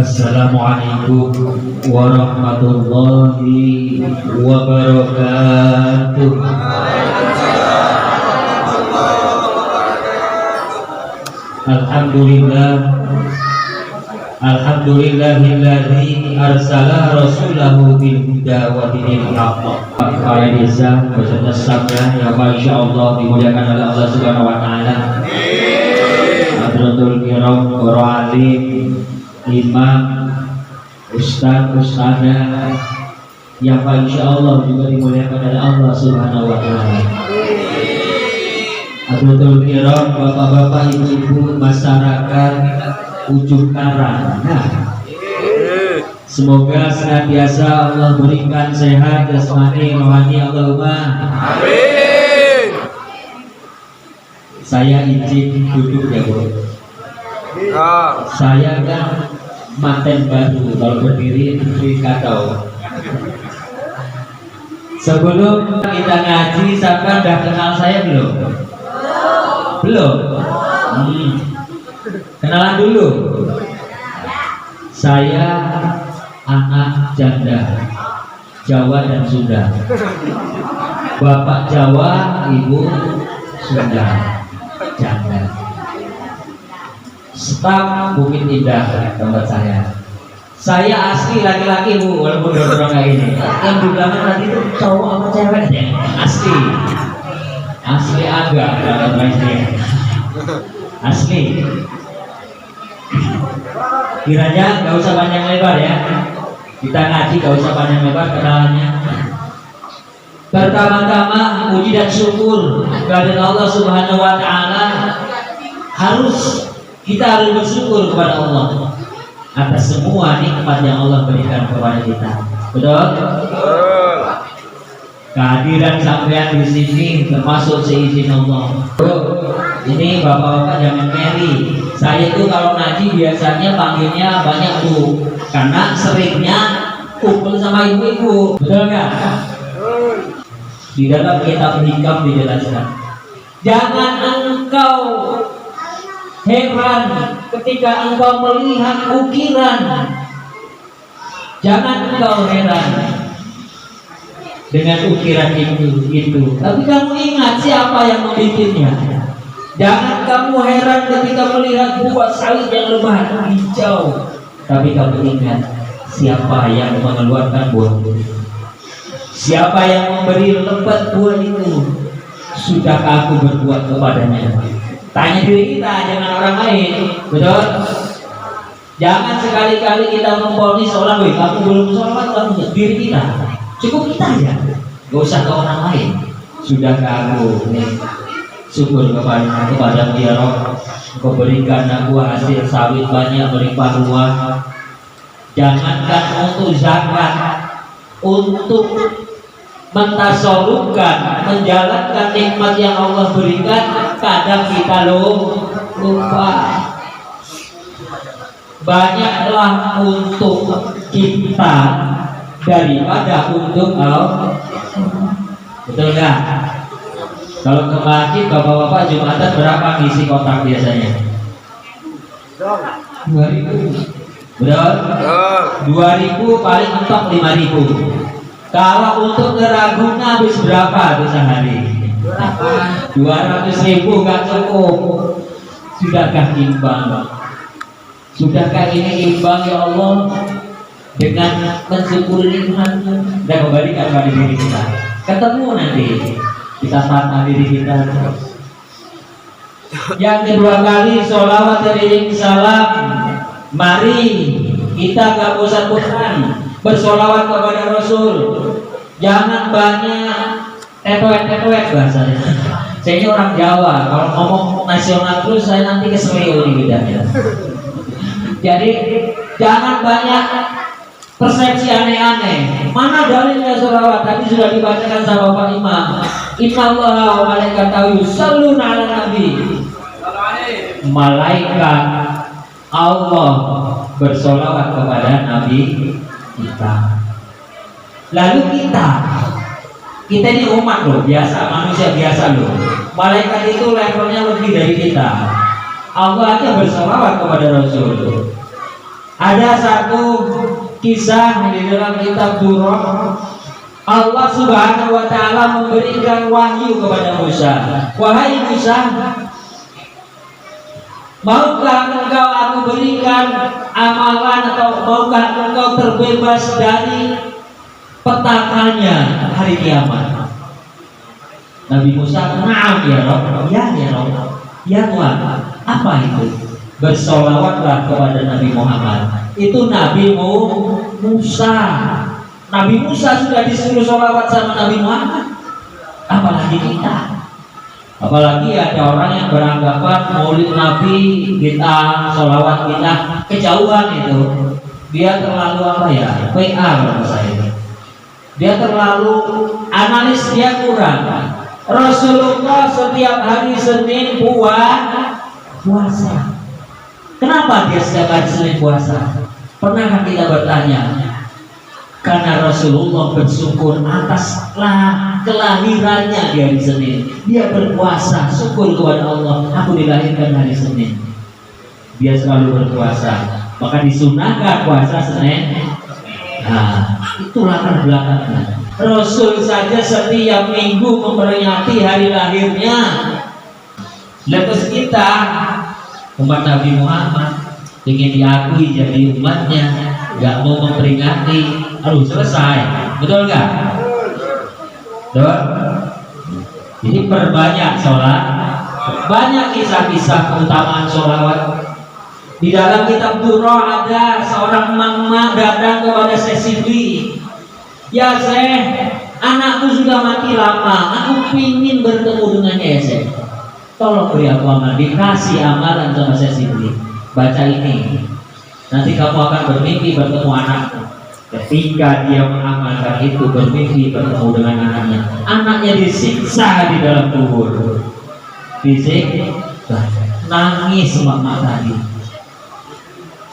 Assalamualaikum warahmatullahi wabarakatuh. Alhamdulillah, alhamdulillahilladzi arsala rasulahu bil huda wa dinil haqq. Para desa beserta sabda yang masyaallah dimuliakan oleh Allah Subhanahu wa taala. Hadratul kiram, para alim, imam, ustaz, ustazah yang masyaallah juga dimuliakan oleh Allah Subhanahu wa taala. Hadratul kiram, bapak-bapak, ibu-ibu, masyarakat Ujung Karang. Semoga senantiasa Allah berikan sehat jasmani rohani, Allahumma amin. Saya izin duduk ya Bu. Saya kan manten baru, kalau berdiri kacau. Sebelum kita ngaji, siapa udah kenal saya belum? Belum. Kenalan dulu. Saya anak janda Jawa dan Sunda. Bapak Jawa, ibu Sunda, janda. Staf Bukit Indah tempat saya. Saya asli laki-laki Bu, walaupun dorong kayak ini. Yang di belakang tadi itu cowok apa cewek ya? Asli. Asli agak asli. Kiranya gak usah panjang lebar ya. Kita ngaji gak usah panjang lebar kenalannya. Pertama-tama puji dan syukur kepada Allah Subhanahu wa taala. Kita harus bersyukur kepada Allah atas semua nikmat yang Allah berikan kepada kita. Betul? Kehadiran sampean di sini termasuk seizin Allah. Ini bapak-bapak jangan meri. Saya itu kalau ngaji biasanya panggilnya banyak Bu, karena seringnya kumpul sama ibu-ibu. Betul nggak? Di dalam kitab hikam dijelaskan, jangan engkau heran ketika engkau melihat ukiran. Jangan engkau heran dengan ukiran itu. Tapi kamu ingat siapa yang membikinnya. Jangan kamu heran ketika melihat buah sawit yang lebat hijau. Tapi kamu ingat siapa yang mengeluarkan buah itu. Siapa yang memberi lebat buah itu. Sudahkah aku berbuat kepadanya? Tanya diri kita, jangan orang lain. Betul? Jangan sekali-kali kita memponis orang, weh kamu belum sholat, kamu diri kita. Cukup kita aja, gak usah ke orang lain. Sudahkah aku nih syukur kepada Dia Rob, Kau berikan aku hasil sawit banyak berlimpah ruah. Jangankan untuk zakat, untuk mentasorufkan, menjalankan nikmat yang Allah berikan, kadang kita lupa. Banyaklah untuk kita daripada untuk Allah. Betul nggak? Kalau ke masjid bapak-bapak Jumatan berapa ngisi kotak biasanya? 2.000. Betul? 2.000 paling mentok 5.000. Kalau untuk ke Ragunan habis berapa tuh sehari? 200.000 nggak cukup. Sudahkah imbang? Sudahkah ini imbang ya Allah? Dengan mensyukuri nikmat-Mu dan kembalikan pada diri kita. Ketemu nanti kita tata diri kita. Yang kedua kali sholawat dari salam. Mari kita gak bosan-bosan bersolawat kepada Rasul. Jangan banyak tetoet-tetoet bahasanya. Saya ini orang Jawa, kalau ngomong nasional terus saya nanti keselio di bidangnya. Jadi jangan banyak persepsi aneh-aneh. Mana dalilnya sholawat? Tadi sudah dibacakan sama Pak Imam. Innallaha wa malaikatahu yusholluna 'alan nabi. Malaikat Allah bersolawat kepada Nabi kita. Lalu kita ini umat loh, biasa, manusia biasa loh. Malaikat itu levelnya lebih dari kita. Allah aja bersolawat kepada Rasul. Ada satu kisah di dalam kitab Durrah. Allah Subhanahu wa taala memberikan wahyu kepada Musa. Wahai Musa, maukah engkau aku berikan amalan atau maukah engkau terbebas dari petakannya hari kiamat? Nabi Musa, "Na'am ya Rabb." "Ya Rabb." "Ya Tuhan." "Apa itu?" "Bersolawatlah kepada Nabi Muhammad." Itu Nabi Musa. Nabi Musa sudah disuruh sholawat sama Nabi Muhammad, apalagi kita. Apalagi ada orang yang beranggapan maulid Nabi kita, sholawat kita kejauhan itu. Dia terlalu apa ya? PA menurut saya. Dia terlalu analis, dia kurang. Rasulullah setiap hari Senin puasa. Kenapa dia setiap hari Senin puasa? Pernahkah kita bertanya? Karena Rasulullah bersyukur atas kelahirannya di hari Senin. Dia berpuasa, syukur kepada Allah, aku dilahirkan hari Senin. Dia selalu berpuasa. Maka disunahkan puasa Senin. Nah, itu latar belakangnya. Rasul saja setiap minggu memperingati hari lahirnya. Lepas kita umat Nabi Muhammad ingin diakui jadi umatnya, nggak mau memperingati, selesai, betul nggak? Betul. Jadi perbanyak sholat, banyak kisah-kisah keutamaan sholawat. Di dalam kitab Durrah ada seorang mama datang kepada Syekh Sidli. "Ya Syekh, anakku sudah mati lama, aku pingin bertemu dengannya ya Syekh. Tolong beri aku amalan." Dikasih amalan sama Syekh Sidli. "Baca ini, nanti kamu akan bermimpi bertemu anakku." Ketika dia mengamalkan itu, bermimpi bertemu dengan anaknya. Anaknya disiksa di dalam kubur. Disiksa, nangis mama tadi.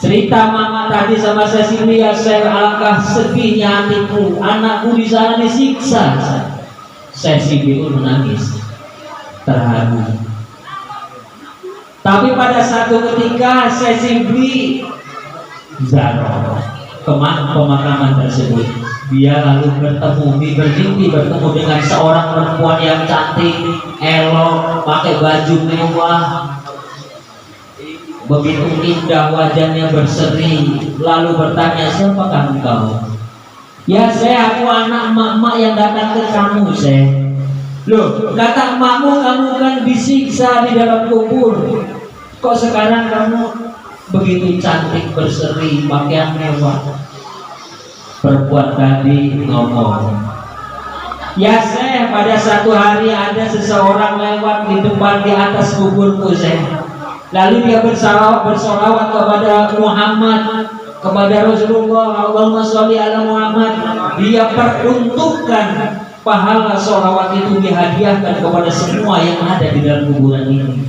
Cerita mama tadi sama saya sini, "Ya Syekh, alangkah sedihnya hatiku, anakku di sana disiksa." Saya sini pun menangis, terharu. Tapi pada satu ketika saya sini zarah pemakaman tersebut, dia lalu bermimpi bertemu dengan seorang perempuan yang cantik, elok, pakai baju mewah, begitu indah wajahnya berseri. Lalu bertanya, "Siapakah engkau?" "Ya Syekh, aku anak emak-emak yang datang ke kamu Syekh." "Loh, kata emakmu kamu kan disiksa di dalam kubur, kok sekarang kamu begitu cantik berseri, pakaian mewah?" Perempuan tadi ngomong, "Ya Syekh, pada satu hari ada seseorang lewat di depan di atas kuburku Syekh. Lalu dia bersolawat kepada Muhammad, kepada Rasulullah, Allahumma sholli ala Muhammad. Dia peruntukkan pahala sholawat itu, dihadiahkan kepada semua yang ada di dalam kuburan ini.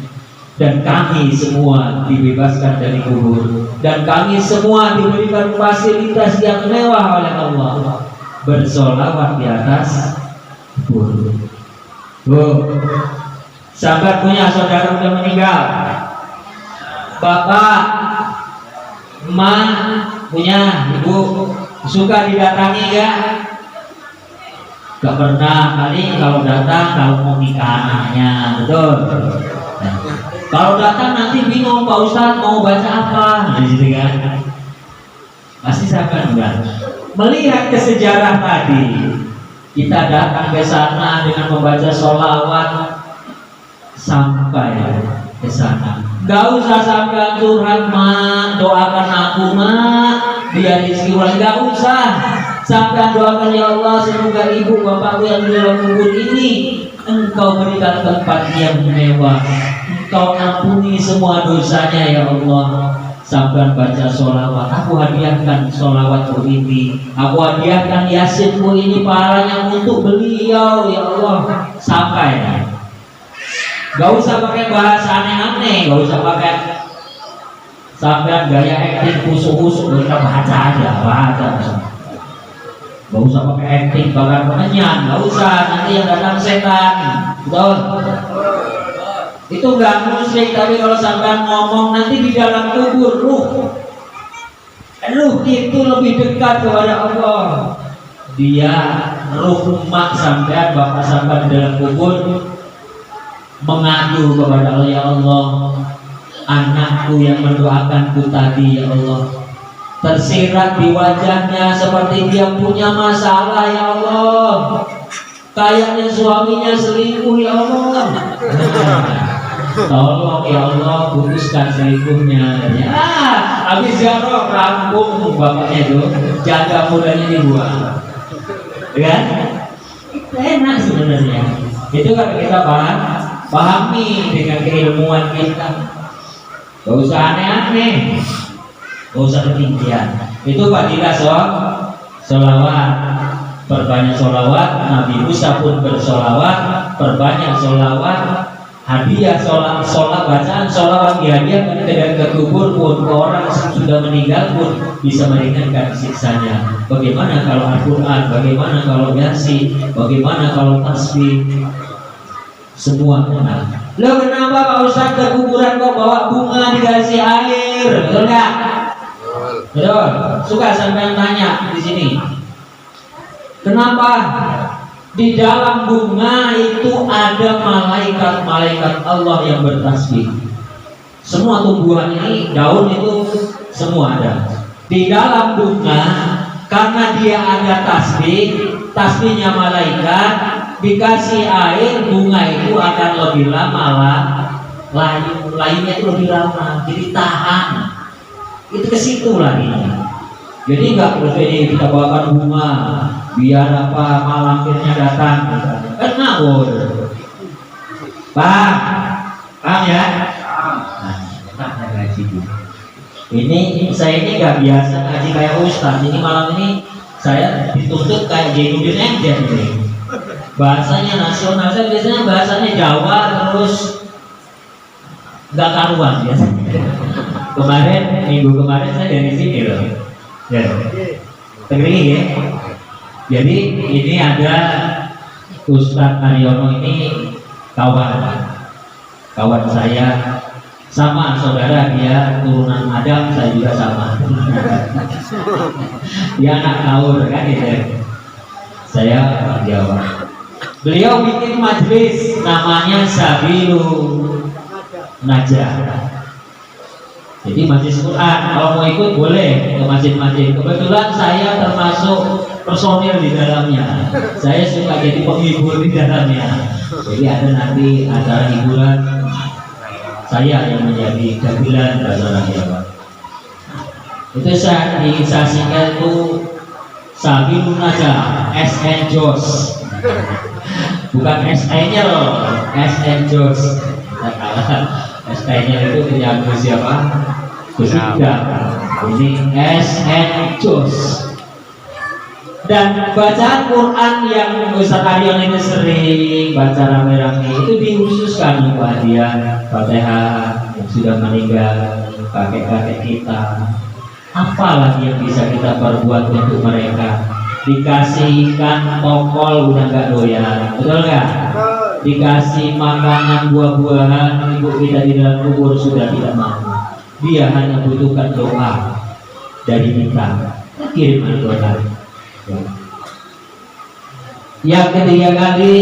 Dan kami semua dibebaskan dari kubur, dan kami semua diberikan fasilitas yang mewah oleh Allah, bersolawat di atas kubur." Sahabat punya saudara sudah meninggal, bapak, emak punya ibu, suka didatangi gak? Gak pernah, kali kalau datang kalau mau nikah anaknya, betul. Nah, kalau datang nanti bingung, Pak Ustadz mau baca apa, gitu kan? Pasti sahabat enggak. Melihat ke sejarah tadi, kita datang ke sana dengan membaca sholawat sampai ke sana. Gak usah sampai curhat, "Mak, doakan aku Mak biar rezeki ulang." Gak usah sampai doakan, "Ya Allah, semoga ibu bapakku yang di dalam kubur ini Engkau berikan tempat yang mewah, Engkau ampuni semua dosanya ya Allah." Sampai baca sholawat, "Aku hadiahkan sholawatku ini, aku hadiahkan yasinku ini, pahalanya untuk beliau ya Allah." Sampai. Gak usah pakai bahasa aneh-aneh, gak usah pakai sampai gaya acting kusuk-kusuk, kita baca aja. Gak usah pakai acting bakal pengenyan, gak usah, nanti yang datang setan. Betul? Itu gak musyrik, tapi kalau sampai ngomong nanti di dalam kubur ruh itu lebih dekat kepada Allah. Dia ruh emak sampai bapak sampai dalam kubur mengadu kepada Allah, ya Allah, anakku yang mendoakanku tadi, ya Allah, tersirat di wajahnya seperti dia punya masalah, ya Allah. Kayaknya suaminya selingkuh, ya Allah. Tolong ya Allah putuskan selingkuhnya. Ya, habis ziarah rampung bapaknya itu, jaga mudanya dibuang. Ya, itu enak sebenarnya. Itu kan kita pahami dengan keilmuan kita. Gak usah aneh-aneh, gak usah ketinggian. Itu fadilah sholawat. Perbanyak sholawat. Nabi Musa pun bersolawat. Perbanyak sholawat. Hadiah sholat bacaan sholawat dihadiahkan ke kubur pun, ke orang yang sudah meninggal pun bisa meringankan siksanya. Bagaimana kalau Al-Quran, bagaimana kalau Yasin, bagaimana kalau tasbih, semua kena. Lo kenapa Pak Ustaz ke kuburan kok bawa bunga dikasih air? Betul nggak? Betul. Suka sampai tanya di sini. Kenapa? Di dalam bunga itu ada malaikat-malaikat Allah yang bertasbih. Semua tumbuhan ini, daun itu semua ada. Di dalam bunga, karena dia ada tasbih, tasbihnya malaikat, dikasih air, bunga itu akan lebih lama lah. Lainnya itu lebih lama, jadi tahan. Itu ke situ lagi. Jadi nggak perlu kita bawakan bunga biar apa malampirnya datang, kan ngawur. Paham ya? Nah, ngaji. Ini saya ini nggak biasa ngaji kayak ustaz. Ini malam ini saya dituntut kayak Jainuddin Ender ini. Bahasanya nasional, saya biasanya bahasanya Jawa terus nggak karuan biasanya. Minggu kemarin saya dari sini loh. Ya, Tegri ya. Jadi ini ada Ustadz Aryono, ini kawan saya, sama saudara, dia turunan Adam, saya juga sama. Dia anak Kaur kan itu. Saya orang Jawa. Beliau bikin majelis namanya Sabilun Najah. Jadi majelis Quran, kalau mau ikut boleh ke masjid-masjid. Kebetulan saya termasuk personil di dalamnya. Saya suka jadi penghibur di dalamnya. Jadi ada nanti acara hiburan, saya yang menjadi dagelan bahasa orang Jawa. Itu saya singkat itu Sabilun Najah, SN Jos. Bukan SN-nya loh, SN Jos. SN-nya itu penjago siapa? Kusuda. Ini SN Jos. Dan bacaan Quran yang Ustaz Aryon itu sering baca rame-rame itu dikhususkan untuk hadiah Fatihah yang sudah meninggal, kakek-kakek kita. Apa lagi yang bisa kita perbuat untuk mereka? Dikasih ikan tokol udah nggak doyan, betul nggak? Dikasih makanan buah-buahan, ibu kita di dalam kubur sudah tidak mau. Dia hanya butuhkan doa dari kita. Kirim doa. Yang ketiga kali,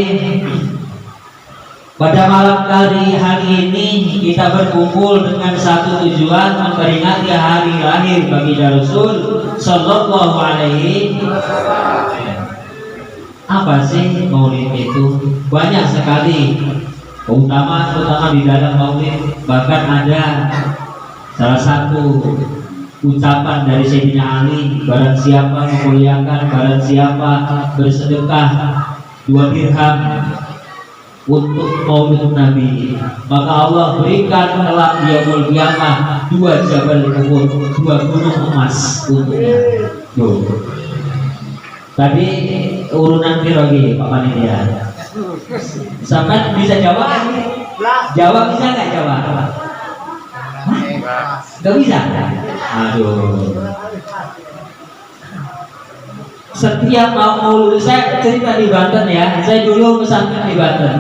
pada malam hari ini kita berkumpul dengan satu tujuan, memperingati hari lahir bagi Rasul Sallallahu Alaihi Wasallam. Apa sih maulid itu? Banyak sekali keutamaan, terutama di dalam maulid. Bahkan ada salah satu ucapan dari Sayyidina Ali, barang siapa memuliakan, barang siapa bersedekah 2 dirham untuk maulid Nabi, maka Allah berikan kelak di yaumul qiyamah 2 jabal Uhud, 2 gunung emas untuknya. Tadi urunan pirogi Pak Panitia. Sampai bisa jawab? Jawab bisa nggak jawab? Gak bisa? Aduh. Setiap mau lulus, saya cerita di Banten ya. Saya dulu pesantren di Banten.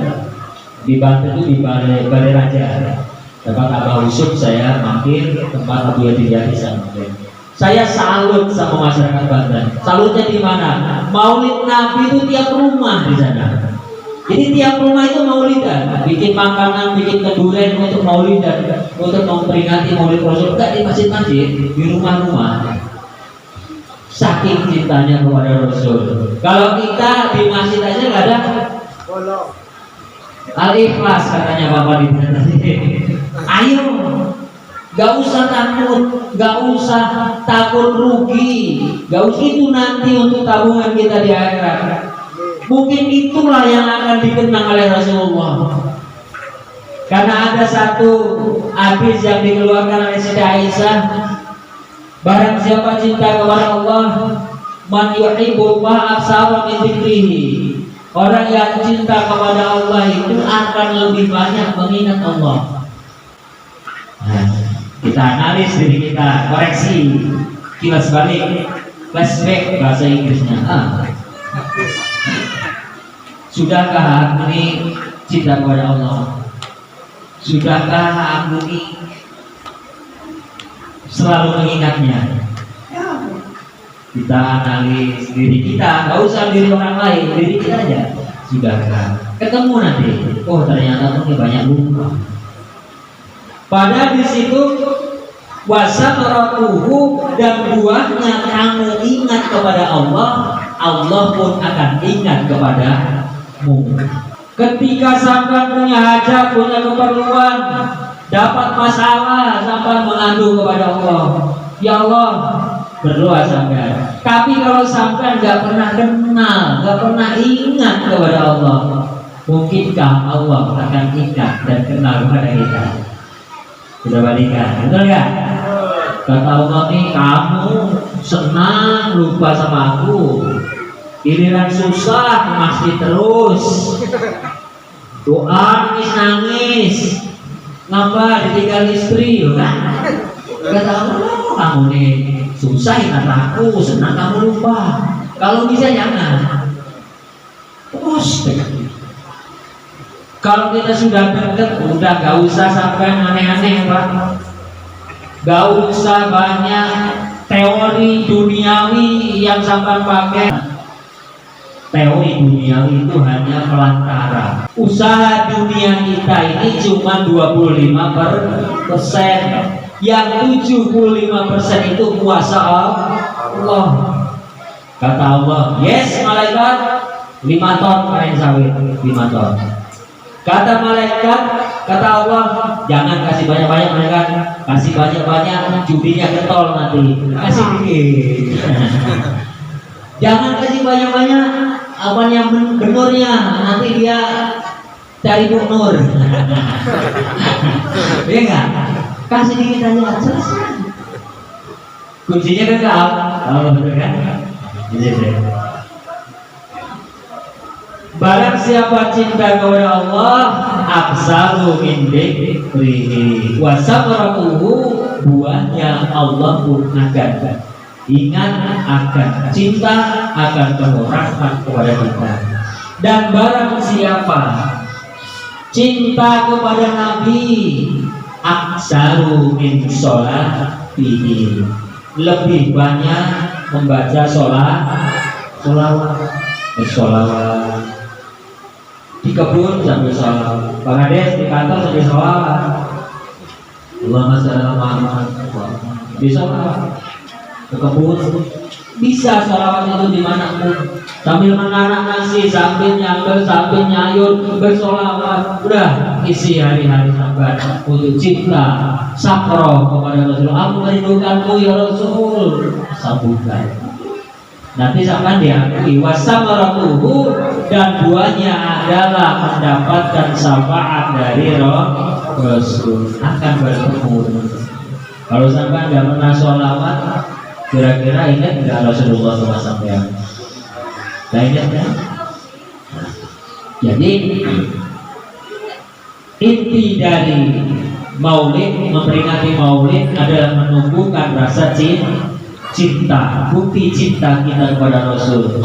Di Banten itu di Balai Raja. Tempat Abah Yusuf saya mampir, tempat Abu Yati saya mampir. Saya salut sama masyarakat Banten. Salutnya di mana? Maulid Nabi itu tiap rumah di sana. Jadi tiap rumah itu maulidan, bikin makanan, bikin keduren untuk maulidan, untuk memperingati Maulid Rasul. Enggak di masjid-masjid, di rumah-rumah. Saking cintanya kepada Rasul. Kalau kita di masjid aja nggak ada Al-Ikhlas katanya Bapak di tadi. Ayo, gak usah takut, gak usah takut rugi, gak usah itu nanti untuk tabungan kita di akhirat. Mungkin itulah yang akan dikenang oleh Rasulullah. Karena ada satu hadis yang dikeluarkan oleh Siti Aisyah, barang siapa cinta kepada Allah, man yuhibbullah aksara min dzikrihi. Orang yang cinta kepada Allah itu akan lebih banyak mengingat Allah. Nah, kita analis diri kita, koreksi, kilas balik, flashback bahasa Inggrisnya. Sudahkah aku ini cinta kepada Allah? Sudahkah aku ini selalu mengingatnya? Kita analis diri kita, nggak usah diri orang lain, diri kita aja. Sudahkah? Ketemu nanti, oh ternyata punya banyak lupa. Padahal di situ wasamaratuhu, dan buahnya kamu ingat kepada Allah, Allah pun akan ingat kepadamu. Ketika sampai punya hajat, punya keperluan, dapat masalah, sampai mengadu kepada Allah, ya Allah, berdoa sampai. Tapi kalau sampai nggak pernah kenal, nggak pernah ingat kepada Allah, mungkinkah Allah akan ingat dan kenal kepada kita? Sudah balikan, betul nggak? Kata Allah nih, kamu senang lupa sama aku, giliran susah masih terus doa nangis, ngapa ditinggal istri, kan? Kata Allah, kamu nih susah ingat aku, senang kamu lupa. Kalau bisa jangan. Terus kalau kita sudah deket, udah gak usah sampai aneh-aneh, Pak. Gak usah banyak teori duniawi yang sampai pakai. Teori duniawi itu hanya pelantara. Usaha dunia kita ini cuma 25%. Yang 75% itu kuasa Allah. Kata Allah, yes malaikat, 5 ton kain sawit, 5 ton. Kata malaikat, kata Allah, jangan kasih banyak-banyak malaikat, kasih banyak-banyak, judinya getol nanti, kasih dikit. Jangan kasih banyak-banyak, apa yang benurnya, nanti dia cari bunur. Iya nggak? Kasih dikit aja, selesai. Kuncinya kan kalau betul kan? Barang siapa cinta kepada Allah, aksaru min dzikrihi wa samaratuhu, buahnya Allah pun akan ingat, akan cinta, akan penuh rahmat kepada kita. Dan barang siapa cinta kepada Nabi, aksaru min sholatihi, lebih banyak membaca sholawat di kebun sambil sholawat, Bang Ades di kantor sambil sholawat, Allahumma sholli ala Muhammad, bisa ke kebun, bisa sholawat itu dimanapun, sambil menanak nasi, sambil nyambel, sambil nyayur, bersolawat, udah isi hari-hari sampai untuk cinta sakro kepada Rasul. Aku merindukanmu ya Rasul, sambutkan. Nanti sampai diakui wasamaratuhu, dan buahnya adalah mendapatkan syafaat dari Rasul, akan bertemu. Kalau sampai nggak pernah sholawat, kira-kira ingat nggak Rasulullah SAW? Nggak ingat kan? Jadi inti dari Maulid, memperingati Maulid adalah menumbuhkan rasa cinta, bukti cinta kita kepada Rasul.